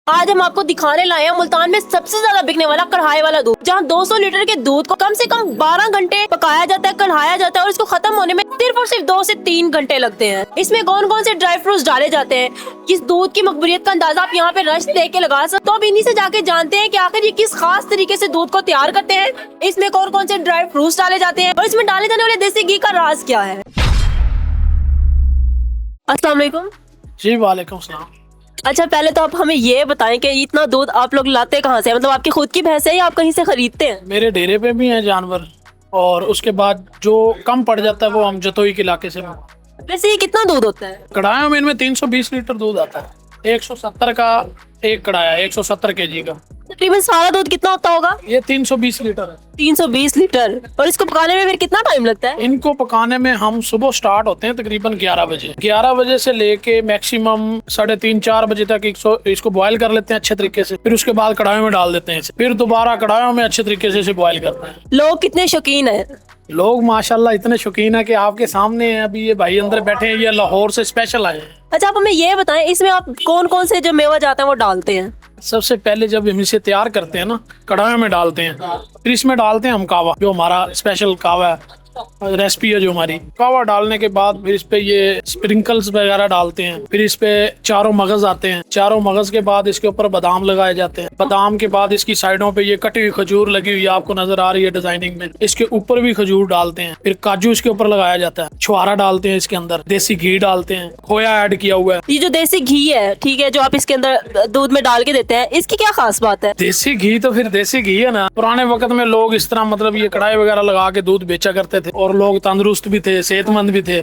आज हम आपको दिखाने लाए हैं मुल्तान में सबसे ज्यादा बिकने वाला कढ़ाई वाला दूध, जहां 200 लीटर के दूध को कम से कम 12 घंटे पकाया जाता है, कढ़ाया जाता है और इसको खत्म होने में सिर्फ और सिर्फ 2 से 3 घंटे लगते हैं। इसमें कौन कौन से ड्राई फ्रूट्स डाले जाते हैं, इस दूध की मकबूलियत का अंदाजा आप यहाँ पे रश देख के लगा सकते। तो अब इन्हीं से जाके जानते हैं कि आखिर ये किस खास तरीके से दूध को तैयार करते हैं, इसमें कौन कौन से ड्राई फ्रूट्स डाले जाते हैं और इसमें डाले जाने वाले देसी घी का राज क्या है। अस्सलाम वालेकुम। जी वालेकुम सलाम। अच्छा, पहले तो आप हमें ये बताएं कि इतना दूध आप लोग लाते कहाँ से, मतलब आपकी खुद की भैंस है या आप कहीं से खरीदते हैं? मेरे डेरे पे भी हैं जानवर, और उसके बाद जो कम पड़ जाता है वो हम जतोई के इलाके से। वैसे ये कितना दूध होता है? कढ़ाइयों में इनमें 320 लीटर दूध आता है। 170 का एक कढ़ाया, 170 केजी का। तकरीबन सारा दूध कितना होता होगा? ये 320 लीटर है। 320 लीटर। और इसको पकाने में फिर कितना टाइम लगता है? इनको पकाने में हम सुबह स्टार्ट होते हैं तकरीबन 11 बजे। 11 बजे से लेके मैक्सिमम 3:30-4 बजे तक इसको बॉयल कर लेते हैं अच्छे तरीके से। फिर उसके बाद कढ़ाई में डाल देते हैं इसे। फिर दोबारा कढ़ाइयों में अच्छे तरीके से इसे बॉयल करते हैं। लोग कितने शौकीन है? लोग माशाल्लाह इतने शौकीन है कि आपके सामने हैं अभी ये भाई अंदर बैठे हैं, ये लाहौर से स्पेशल आए हैं। अच्छा, आप हमें ये बताएं इसमें आप कौन कौन से जो मेवा जाता है वो डालते हैं? सबसे पहले जब हम इसे तैयार करते हैं ना, कढ़ाई में डालते हैं, फिर इसमें डालते हैं हम कावा, जो हमारा स्पेशल कावा है, रेसिपी है जो हमारी। कावा डालने के बाद फिर इस पे ये स्प्रिंकल्स वगैरह डालते हैं। फिर इस पे चारों मगज आते हैं। चारों मगज के बाद इसके ऊपर बादाम लगाए जाते हैं। बादाम के बाद इसकी साइडों पे ये कटी हुई खजूर लगी हुई आपको नजर आ रही है डिजाइनिंग में। इसके ऊपर भी खजूर डालते हैं। फिर काजू इसके ऊपर लगाया जाता है। छुआरा डालते हैं इसके अंदर, देसी घी डालते हैं, खोया ऐड किया हुआ है। ये जो देसी घी है, ठीक है, जो आप इसके अंदर दूध में डाल के देते हैं, इसकी क्या खास बात है? देसी घी तो फिर देसी घी है ना। पुराने वक्त में लोग इस तरह मतलब ये कढ़ाई वगैरह लगा के दूध बेचा करते थे, और लोग तंदुरुस्त भी थे, सेहतमंद भी थे।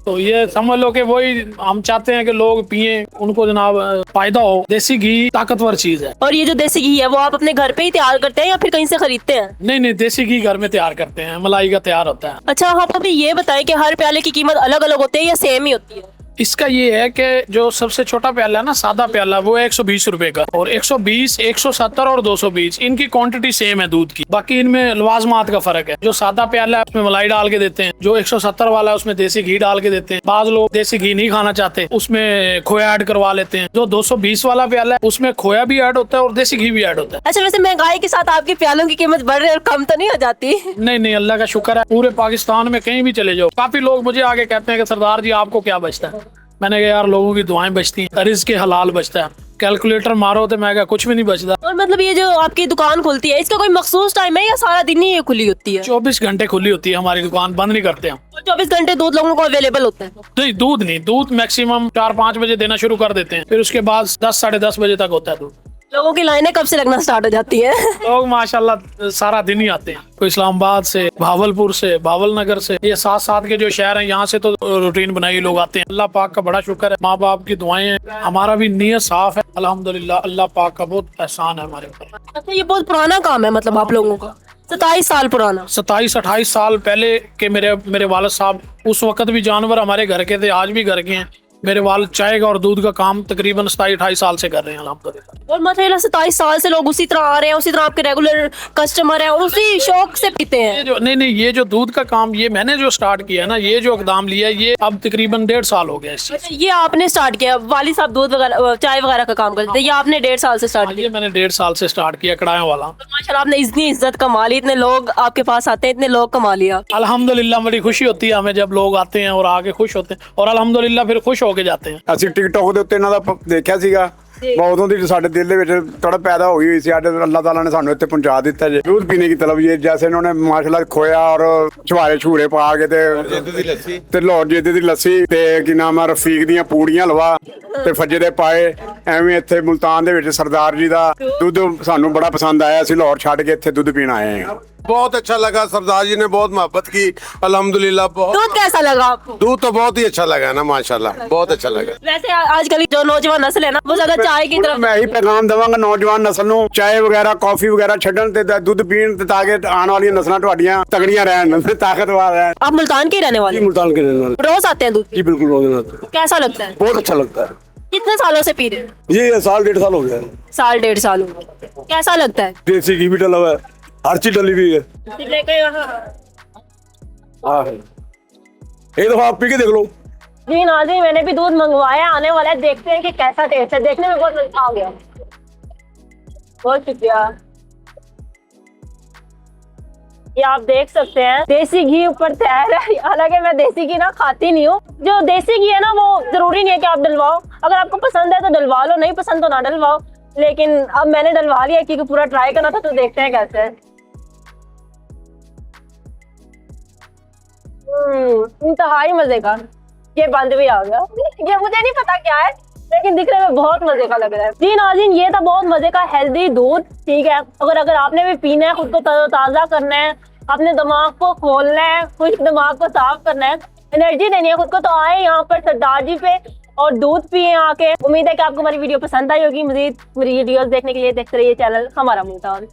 तो ये समझ लो कि वही हम चाहते हैं कि लोग पिए, उनको जनाब फायदा हो। देसी घी ताकतवर चीज है। और ये जो देसी घी है वो आप अपने घर पे ही तैयार करते हैं या फिर कहीं से खरीदते हैं? नहीं, देसी घी घर में तैयार करते हैं, मलाई का तैयार होता है। अच्छा, आप अभी ये बताएं कि हर प्याले की कीमत अलग अलग होती है या सेम ही होती है? इसका ये है कि जो सबसे छोटा प्याला है ना, सादा प्याला, वो है 120 रुपए का, और 120, 170 और 220 इनकी क्वांटिटी सेम है दूध की। बाकी इनमें लवाजमात का फर्क है। जो सादा प्याला है उसमें मलाई डाल के देते हैं, जो 170 वाला है उसमें देसी घी डाल के देते हैं। बाज लोग देसी घी नहीं खाना चाहते, उसमें खोया ऐड करवा लेते हैं। जो 220 वाला प्याला है उसमें खोया भी ऐड होता है और देसी घी भी ऐड होता है। अच्छा, वैसे महंगाई के साथ आपके प्यालों की कीमत बढ़ रही है और कम तो नहीं हो जाती? नहीं, अल्लाह का शुक्र है। पूरे पाकिस्तान में कहीं भी चले जाओ, काफी लोग मुझे आगे कहते हैं कि सरदार जी आपको क्या बचता है। मैंने कहा यार लोगों की दुआएं बचती हैं, रिज़्क़ के हलाल बचता है। कैलकुलेटर मारो तो मैं कहा कुछ भी नहीं बचता। और मतलब ये जो आपकी दुकान खुलती है, इसका कोई मखसूस टाइम है या सारा दिन ही ये खुली होती है? 24 घंटे खुली होती है हमारी दुकान, बंद नहीं करते हम। और 24 घंटे दूध लोगों को अवेलेबल होता है? नहीं, दूध मैक्सिमम 4-5 बजे देना शुरू कर देते हैं। फिर उसके बाद 10-10:30 बजे तक होता है दूध। लोगों की लाइनें कब से लगना स्टार्ट हो जाती है? लोग माशाल्लाह सारा दिन ही आते हैं। कोई इस्लामाबाद से, भावलपुर से, भावलनगर से, ये साथ के जो शहर हैं यहाँ से तो रूटीन बनाई लोग आते हैं। अल्लाह पाक का बड़ा शुक्र है, माँ बाप की दुआएं हैं, हमारा भी नीयत साफ है अल्हम्दुलिल्लाह। अल्लाह पाक का बहुत एहसान है हमारे ऊपर। अच्छा, ये बहुत पुराना काम है मतलब आप लोगों का? 27 साल पुराना? 27-28 साल पहले के मेरे वालिद साहब उस वक्त भी जानवर हमारे घर के थे, आज भी घर के हैं। मेरे वालिद चाय का और दूध का काम तकरीबन 27-28 साल से कर रहे हैं अल्हम्दुलिल्लाह। और मतलब 27 साल से लोग उसी तरह आ रहे हैं, उसी तरह आपके रेगुलर कस्टमर हैं और उसी शौक से पीते हैं? ये जो दूध का काम ये मैंने जो स्टार्ट किया है ना, ये जो इकदाम लिया है, ये अब तकरीबन 1.5 साल हो गया इस चीज़। अच्छा, ये आपने स्टार्ट किया? वाली साहब दूध वगैरह, चाय वगैरह का काम करते थे, ये आपने 1.5 साल से स्टार्ट किया? ये मैंने 1.5 साल से स्टार्ट किया कढ़ाइयों वाला। माशाल्लाह, आपने इतनी इज्जत कमा ली, इतने लोग आपके पास आते हैं, इतने लोग कमा लिया। अल्हम्दुलिल्लाह बड़ी खुशी होती है हमें जब लोग आते हैं और आके खुश होते हैं, और अल्हम्दुलिल्लाह फिर खुश होके जाते हैं। ਅਸੀਂ ਟਿਕਟੌਕ ਦੇ ਉੱਤੇ ਇਹਨਾਂ ਦਾ ਦੇਖਿਆ ਸੀਗਾ, बहुत ही ਸਾਡੇ दिल ਦੇ ਵਿੱਚ तड़प पैदा हुई हुई सी। अल्लाह ताला ने सानू ਇੱਥੇ पहुंचा ਦਿੱਤਾ ਜੇ। दूध पीने की तलब ये जैसे इन्होंने माशाल्लाह खोया और छुआरे छूरे पा के ਤੇ ਲਾਹੌਰ ਜੇਦੇ ਦੀ ਲੱਸੀ ਤੇ ਕੀ ਨਾਮ ਆ ਰਫੀਕ ਦੀਆਂ ਪੂੜੀਆਂ ਲਵਾ ਤੇ ਫੱਜੇ ਦੇ ਪਾਏ। ਐਵੇਂ ਇੱਥੇ ਮੁਲਤਾਨ ਦੇ ਵਿੱਚ ਸਰਦਾਰ ਜੀ ਦਾ ਦੁੱਧ ਸਾਨੂੰ ਬੜਾ ਪਸੰਦ ਆਇਆ। ਅਸੀਂ ਲਾਹੌਰ ਛੱਡ ਕੇ ਇੱਥੇ ਦੁੱਧ ਪੀਣ आए हैं। बहुत अच्छा लगा, सरदार जी ने बहुत मोहब्बत की अल्हम्दुलिल्लाह। बहुत दूध कैसा लगा आपको? दूध तो बहुत ही अच्छा लगा ना माशाल्लाह, बहुत अच्छा लगा। वैसे आजकल की जो नौजवान नस्ल है ना, वो ज्यादा चाय की तरफ। मैं ही पैगाम देवांगा नौजवान नस्ल ਨੂੰ ਚਾय ਵਗੈਰਾ ਕਾਫੀ ਵਗੈਰਾ ਛੱਡਣ ਤੇ ਦੁੱਧ ਪੀਣ ਤੇ ਤਾਂ ਕਿ ਆਉਣ ਵਾਲੀਆਂ ਨਸਲਾਂ ਤੁਹਾਡੀਆਂ ਤਗੜੀਆਂ ਰਹਿਣ, ਤਾਕਤਵਰ ਰਹਿਣ। आप मुल्तान के ही रहने वाले? मुल्तान के रहने वाले। रोज आते हैं दूध? जी बिल्कुल रोज। कैसा लगता है? बहुत अच्छा लगता है। कितने सालों से पी रहे हैं? ये 1.5 साल हो गया। 1.5 साल हो गए। कैसा लगता है? देसी घी भी डला हुआ है, हर चीज डली हुई है। एक दफा आप पी के देख लो। जी नाज़रीन, मैंने भी दूध मंगवाया, आने वाला है, देखते हैं कि कैसा टेस्ट है। देखने में बहुत अच्छा आ गया। बहुत शुक्रिया। ये आप देख सकते हैं देसी घी ऊपर तैयार है। हालांकि मैं देसी घी ना खाती नहीं हूँ। जो देसी घी है ना वो जरूरी नहीं है कि आप डलवाओ, अगर आपको पसंद है तो डलवा लो, नहीं पसंद तो ना डलवाओ। लेकिन अब मैंने डलवा लिया क्योंकि पूरा ट्राई करना था, तो देखते हैं कैसे है। इंतहाई मजे का। ये बंद भी आ गया। ये मुझे नहीं पता क्या है, लेकिन दिखने में बहुत मजे का लग रहा है। जी नाज़रीन, ये था बहुत मजे का हेल्दी दूध। ठीक है, अगर आपने भी पीना है, खुद को तरोताजा करना है, अपने दिमाग को खोलना है, खुद दिमाग को साफ करना है, एनर्जी देनी है खुद को, तो आए यहाँ पर सरदार जी पे और दूध पिए आके। उम्मीद है कि आपको हमारी वीडियो पसंद आई होगी। मजीद वीडियोस देखने के लिए देखते रहिए चैनल हमारा मुल्तान।